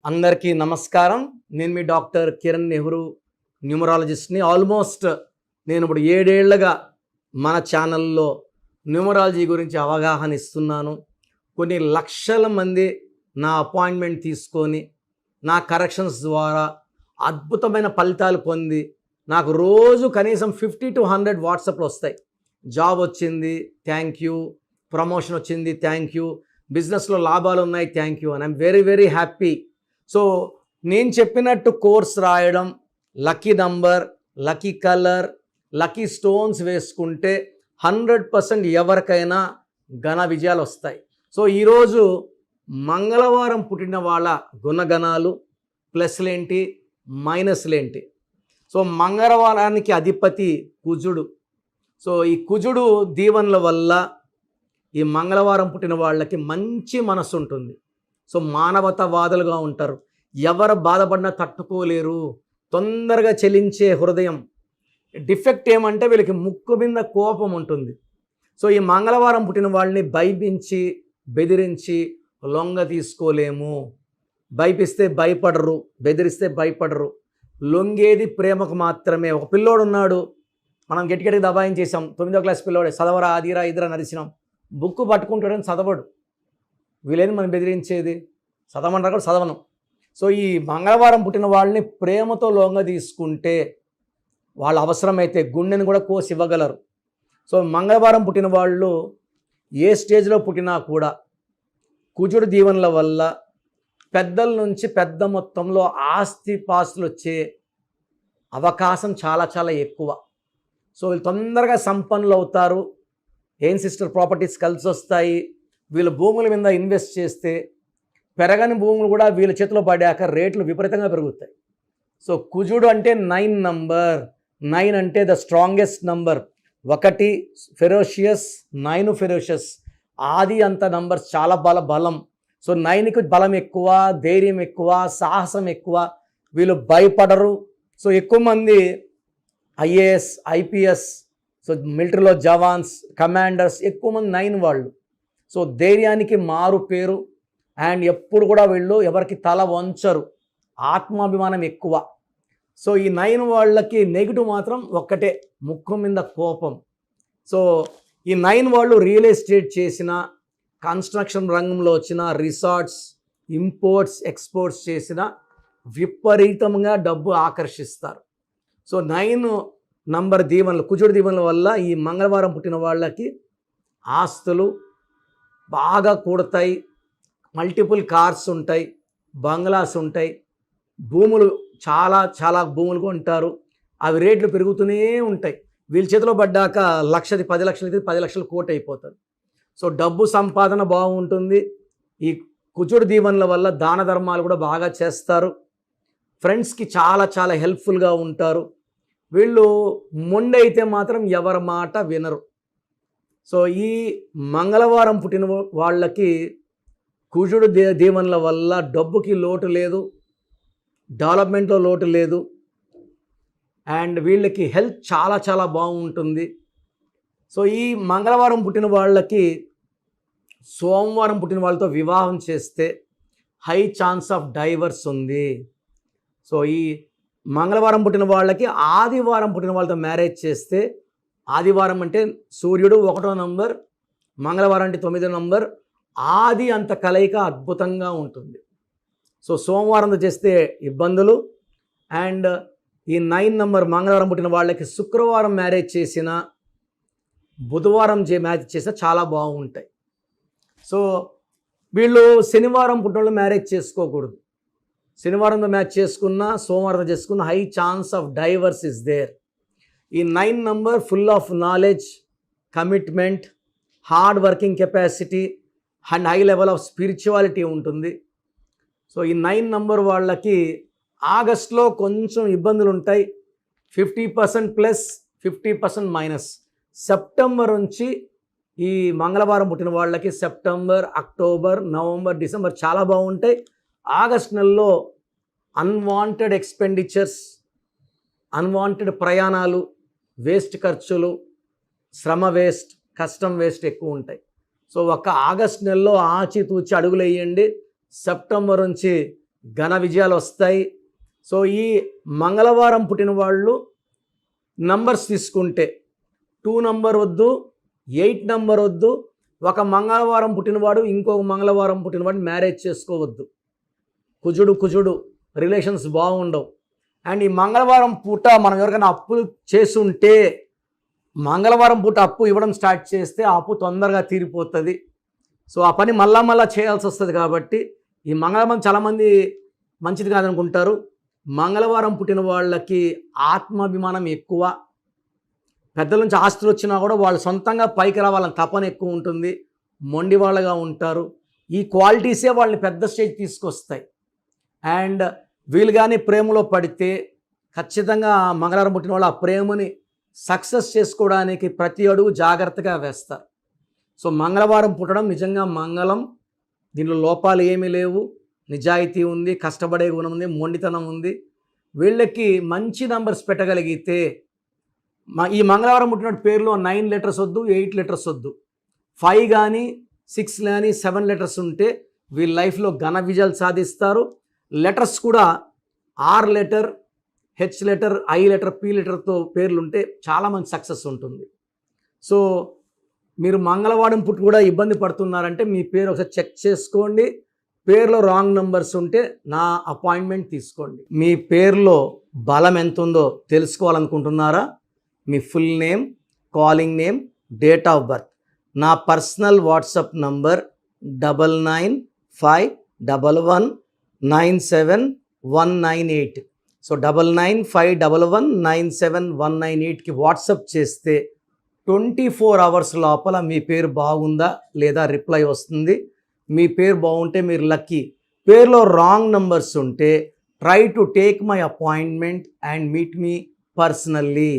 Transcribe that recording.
అందరికీ నమస్కారం. నేను మీ డాక్టర్ కిరణ్ నెహ్రూ, న్యూమరాలజిస్ట్ని. ఆల్మోస్ట్ నేను ఇప్పుడు 7 ఏళ్లుగా మన ఛానల్లో న్యూమరాలజీ గురించి అవగాహన ఇస్తున్నాను. కొన్ని లక్షల మంది నా అపాయింట్మెంట్ తీసుకొని నా కరెక్షన్స్ ద్వారా అద్భుతమైన ఫలితాలు పొంది నాకు రోజు కనీసం 50 to 100 వాట్సాప్లు వస్తాయి. జాబ్ వచ్చింది, థ్యాంక్ యూ. ప్రమోషన్ వచ్చింది, థ్యాంక్ యూ. బిజినెస్లో లాభాలు ఉన్నాయి, thank you. And I'm very very happy. So నేను చెప్పినట్టు కోర్స్ రాయడం, lucky number, lucky colour, lucky stones వేసుకుంటే 100% ఎవరికైనా ఘన విజయాలు వస్తాయి. సో ఈరోజు మంగళవారం పుట్టిన వాళ్ళ గుణగణాలు, ప్లస్లేంటి, మైనస్లేంటి. సో మంగళవారానికి అధిపతి కుజుడు. సో ఈ కుజుడు దీవెనల వల్ల ఈ మంగళవారం పుట్టిన వాళ్ళకి మంచి మనసు ఉంటుంది. సో మానవతావాదులుగా ఉంటారు. ఎవరు బాధపడినా తట్టుకోలేరు. తొందరగా చెలించే హృదయం. డిఫెక్ట్ ఏమంటే వీళ్ళకి ముక్కు మీద కోపం ఉంటుంది. సో ఈ మంగళవారం పుట్టిన వాళ్ళని భయపించి, బెదిరించి లొంగ తీసుకోలేము. భయపిస్తే భయపడరు, బెదిరిస్తే భయపడరు. లొంగేది ప్రేమకు మాత్రమే. ఒక పిల్లోడు ఉన్నాడు, మనం గట్టిగట్టి దబాయించేసాం. 9వ క్లాస్ పిల్లోడే, చదవరా అదిరా ఇదిరా నరిసినాం. బుక్ పట్టుకుంటాడని చదవడు. వీళ్ళేది మనం బెదిరించేది? చదవమంటారు కూడా చదవను. సో ఈ మంగళవారం పుట్టిన వాళ్ళని ప్రేమతో లొంగ తీసుకుంటే వాళ్ళ అవసరమైతే గుండెని కూడా కోసి ఇవ్వగలరు. సో మంగళవారం పుట్టిన వాళ్ళు ఏ స్టేజ్లో పుట్టినా కూడా కుజుడు దీవెనల వల్ల పెద్దల నుంచి పెద్ద మొత్తంలో ఆస్తిపాస్తులు వచ్చే అవకాశం చాలా చాలా ఎక్కువ. సో వీళ్ళు తొందరగా సంపన్నులు అవుతారు. ఏం సిస్టర్ ప్రాపర్టీస్ కలిసి వస్తాయి. వీళ్ళు భూముల మీద ఇన్వెస్ట్ చేస్తే పెరగని భూములు కూడా వీళ్ళ చేతిలో పడాక రేట్లు విపరీతంగా పెరుగుతాయి. సో కుజుడు అంటే 9 నంబర్. 9 అంటే the strongest number. 1 ferocious, 9 ferocious. ఆది అంత నంబర్స్ చాలా బలం. సో 9కి బలం ఎక్కువ, ధైర్యం ఎక్కువ, సాహసం ఎక్కువ. వీళ్ళు భయపడరు. సో ఎక్కువ మంది ఐఏఎస్, ఐపీఎస్, సో మిలిటరీలో జవాన్స్, కమాండర్స్ ఎక్కువ మంది 9 వాళ్ళు. సో ధైర్యానికి మారు పేరు. అండ్ ఎప్పుడు కూడా వీళ్ళు ఎవరికి తల వంచరు. ఆత్మాభిమానం ఎక్కువ. సో ఈ 9 వాళ్ళకి నెగిటివ్ మాత్రం ఒక్కటే, ముక్కు మీద కోపం. సో ఈ 9 వాళ్ళు రియల్ ఎస్టేట్ చేసిన, కన్స్ట్రక్షన్ రంగంలో వచ్చిన, రిసార్ట్స్, ఇంపోర్ట్స్, ఎక్స్పోర్ట్స్ చేసిన విపరీతంగా డబ్బు ఆకర్షిస్తారు. సో 9 నంబర్ దీవెనలు, కుజుడు దీవెనల వల్ల ఈ మంగళవారం పుట్టిన వాళ్ళకి ఆస్తులు బాగా కూడతాయి. మల్టిపుల్ కార్స్ ఉంటాయి, బంగ్లాస్ ఉంటాయి, భూములు చాలా భూములు కొంటారు. అవి రేట్లు పెరుగుతూనే ఉంటాయి. వీళ్ళ చేతిలో పడ్డాక 1,00,000, 10 లక్షలు అయితే 10 లక్షలు కోటి అయిపోతారు. సో డబ్బు సంపాదన బాగుంటుంది. ఈ కుజుడు దీవెనల వల్ల దాన ధర్మాలు కూడా బాగా చేస్తారు. ఫ్రెండ్స్కి చాలా హెల్ప్ఫుల్గా ఉంటారు. వీళ్ళు మొండి అయితే మాత్రం ఎవరి మాట వినరు. సో ఈ మంగళవారం పుట్టిన వాళ్ళకి కుజుడు దీవెనల వల్ల డబ్బుకి లోటు లేదు, డెవలప్మెంట్లో లోటు లేదు. అండ్ వీళ్ళకి హెల్త్ చాలా బాగుంటుంది. సో ఈ మంగళవారం పుట్టిన వాళ్ళకి సోమవారం పుట్టిన వాళ్ళతో వివాహం చేస్తే హై ఛాన్స్ ఆఫ్ డైవర్స్ ఉంది. సో ఈ మంగళవారం పుట్టిన వాళ్ళకి ఆదివారం పుట్టిన వాళ్ళతో మ్యారేజ్ చేస్తే, ఆదివారం అంటే సూర్యుడు 1వ నంబర్, మంగళవారం అంటే 9వ నంబర్, ఆది అంత కలయిక అద్భుతంగా ఉంటుంది. సో సోమవారంతో చేస్తే ఇబ్బందులు. అండ్ ఈ 9 నంబర్ మంగళవారం పుట్టిన వాళ్ళకి శుక్రవారం మ్యారేజ్ చేసిన, బుధవారం మ్యారేజ్ చేసినా చాలా బాగుంటాయి. సో వీళ్ళు శనివారం పుట్టిన వాళ్ళు మ్యారేజ్ చేసుకోకూడదు. శనివారంతో మ్యాచ్ చేసుకున్నా, సోమవారంతో చేసుకున్న high chance of divorce is there. ఈ 9 number full of knowledge, commitment, hard working capacity and high level of spirituality ఉంటుంది. సో ఈ 9 నంబర్ వాళ్ళకి ఆగస్ట్లో కొంచెం ఇబ్బందులు ఉంటాయి. 50% ప్లస్, 50% మైనస్. సెప్టెంబర్ నుంచి ఈ మంగళవారం పుట్టిన వాళ్ళకి సెప్టెంబర్, అక్టోబర్, నవంబర్, డిసెంబర్ చాలా బాగుంటాయి. ఆగస్ట్ నెలలో అన్వాంటెడ్ ఎక్స్పెండిచర్స్, అన్వాంటెడ్ ప్రయాణాలు, వేస్ట్ ఖర్చులు, శ్రమ వేస్ట్, కష్టం వేస్ట్ ఎక్కువ ఉంటాయి. సో ఒక ఆగస్ట్ నెలలో ఆచితూచి అడుగులు వేయండి. సెప్టెంబర్ నుంచి ఘన విజయాలు వస్తాయి. సో ఈ మంగళవారం పుట్టిన వాళ్ళు నంబర్స్ తీసుకుంటే 2 నంబర్ వద్దు, 8 నంబర్ వద్దు. ఒక మంగళవారం పుట్టినవాడు ఇంకొక మంగళవారం పుట్టినవాడు మ్యారేజ్ చేసుకోవద్దు. కుజుడు రిలేషన్స్ బాగుండవు. అండ్ ఈ మంగళవారం పూట మనం ఎవరికైనా అప్పులు చేసుంటే మంగళవారం పూట అప్పు ఇవ్వడం స్టార్ట్ చేస్తే ఆ అప్పు తొందరగా తీరిపోతుంది. సో ఆ పని మళ్ళా చేయాల్సి వస్తుంది. కాబట్టి ఈ మంగళవారం చాలామంది మంచిది కాదనుకుంటారు. మంగళవారం పుట్టిన వాళ్ళకి ఆత్మాభిమానం ఎక్కువ. పెద్దల నుంచి ఆస్తులు వచ్చినా కూడా వాళ్ళు సొంతంగా పైకి రావాలని తపన ఎక్కువ ఉంటుంది. మొండి వాళ్ళగా ఉంటారు. ఈ క్వాలిటీసే వాళ్ళని పెద్ద స్టేజ్ తీసుకొస్తాయి. అండ్ వీళ్ళు కానీ ప్రేమలో పడితే ఖచ్చితంగా మంగళవారం పుట్టిన వాళ్ళు ఆ ప్రేమని సక్సెస్ చేసుకోవడానికి ప్రతి అడుగు జాగ్రత్తగా వేస్తారు. సో మంగళవారం పుట్టడం నిజంగా మంగళం. దీనిలో లోపాలు ఏమీ లేవు. నిజాయితీ ఉంది, కష్టపడే గుణం ఉంది, మొండితనం ఉంది. వీళ్ళకి మంచి నంబర్స్ పెట్టగలిగితే ఈ మంగళవారం పుట్టిన పేరులో 9 లెటర్స్ వద్దు, 8 లెటర్స్ వద్దు. 5 కానీ 6 కానీ 7 లెటర్స్ ఉంటే వీళ్ళ లైఫ్లో ఘన విజయాలు సాధిస్తారు. లెటర్స్ కూడా R letter, H letter, I letter, P లెటర్తో పేర్లు ఉంటే చాలా మంచి సక్సెస్ ఉంటుంది. సో మీరు మంగళవారం పుట్టి కూడా ఇబ్బంది పడుతున్నారంటే మీ పేరు ఒకసారి చెక్ చేసుకోండి. పేరులో రాంగ్ నంబర్స్ ఉంటే నా అపాయింట్మెంట్ తీసుకోండి. మీ పేరులో బలం ఎంత ఉందో తెలుసుకోవాలనుకుంటున్నారా? మీ full name, calling name, date of birth, నా పర్సనల్ వాట్సాప్ నంబర్ 9951197198. సో 9951197198కి వాట్సాప్ చేస్తే 24 అవర్స్ లోపల మీ పేరు బాగుందా లేదా రిప్లై వస్తుంది. మీ పేరు బాగుంటే మీరు లక్కీ. పేరులో రాంగ్ నంబర్స్ ఉంటే try to take my appointment and meet me personally.